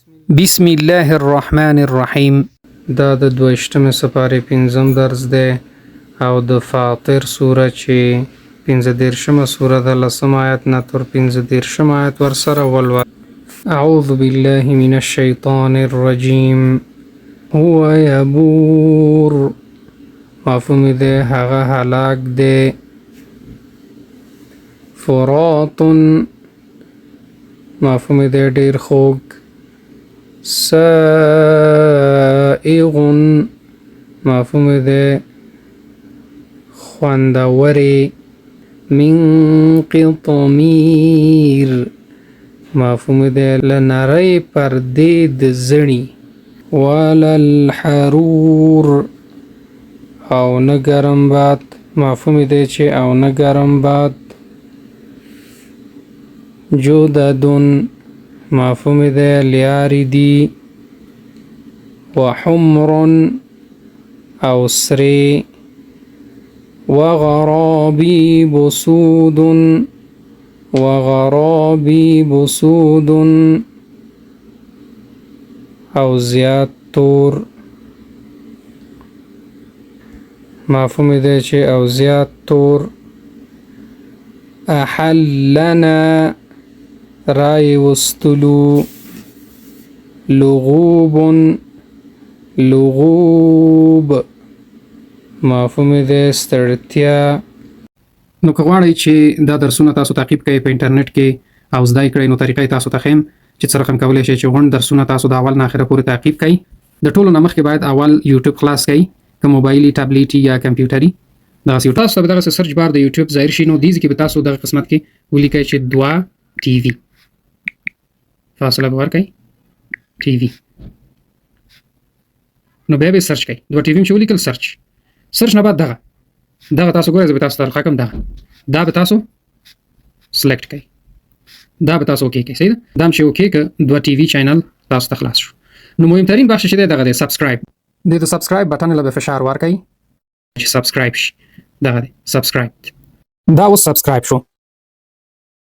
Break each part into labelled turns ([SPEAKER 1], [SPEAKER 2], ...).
[SPEAKER 1] بسم الله الرحمن الرحیم. دا د 22مې سپارې 5م درس دی او د فاطر سوره چې 15مه سوره ده 10 آیت نه تر 15 آیت ورسره ولوله. اعوذ بالله من الشیطان الرجیم. هو یبور مفهوم دی هغه هلاک دی. فرات مفهوم دی ډیر خوږ. سائغ مفهوم دی خوندورې. من قطمیر مفهوم دی له نرۍ پردې د زړي. وللحرور او نه ګرم باد مفهوم دی چې او نه ګرم باد. جوددن مفهوم دی لیاری دی. وحمر او سری. وغرابیب سود وغرابیب سود او زیاد تور مفهوم دی چې او زیاد تور. احلنا رای وستلو. لغوب لغوب مفهوم دی ستړتیا. نو که غواړئ چې دا درسونه تاسو تعقیب کړئ په انټرنیټ کې او زده کړئ نو طریقې تاسو ته ښیم چې څه رقم کولی شئ چې غونډ درسونه تاسو د اول نه اخره پورې تعقیب کړئ. د ټولو نه مخکې باید اول یوټیوب خلاص کړئ، که موبایلي ټابلیټي یا کمپیوټري. دغسې یو تاسو ته به دغسې سرچ بار د یوټیوب ظاهر شي نو دې ځای کې به تاسو دغه قسمت کې ولیکئ چې 2 ټي وي فاصله به ورکئ ټي وي. نو بیا به سرچ کړئ 2 ټي وي چې ولیکل سرچ نه بعد دغه تاسو ګورئ زه به تاسو ته رقم دا به تاسو سلیکټ کړئ. دا به تاسو اوکې کړئ. صحیح ده. دا هم چې اوکې که 2 ټي وي چینل تاسو ته خلاص شو. نو مهمترین بخش چې دی دغه دی سبسکرایب. د سبسکرایب بټن له به فشار ورکئ چې سبسکرایب شي. دغه دی سبسکرایب. دا اوس سبسکرایب شو.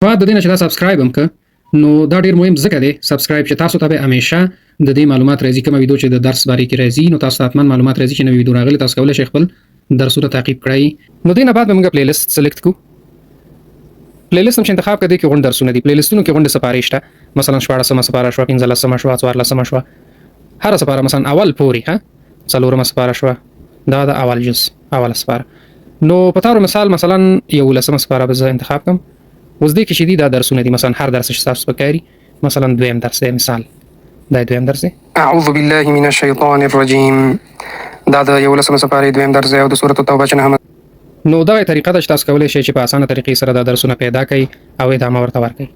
[SPEAKER 1] بعد د دې نه چې دا سبسکرایب هم که نو دا ډیر مهم ځکه دی سبسکرایب چې تاسو ته به همیشه د دې معلومات راځي. کومه ویډیو چې د درس باره کې راځي نو تاسو ته حتما معلومات راځي چې نوې ویډیو راغلې. تاسو کولی شئ خپل درسونه تعقیب کړئ. نو دې نه بعد به موږ پلی لیست سلیکټ کړو. پلی لیست هم چې انتخاب کړئ کې غونډ درسونه دي. پلی لیستونو کې غونډې سپارې شته. مثلا 14مه سپاره شوه، 15مه شوه، 14مه شوه، هره سپاره مثلا اول پورې 4مه سپاره شوه. دا د اول جز اوله سپاره. نو په طور مثال مثلا 11مه سپاره به زه انتخاب کړم. اوس دې کې چې دي دا درسونه دي. مثلا هر درس چې تاسو پکاري مثلا دویم درس دی. مثال دا دویم درس دی. اعوذ بالله من الشیطان الرجیم. دا د 11مه سپارې دویم درس دی او د سورۃ التوبه چې 9. نو دا طریقه ده چې تاسو کولی شئ چې په اسانه طریقې سره دا درسونه پیدا کړئ او ادامه ورته ورکړئ.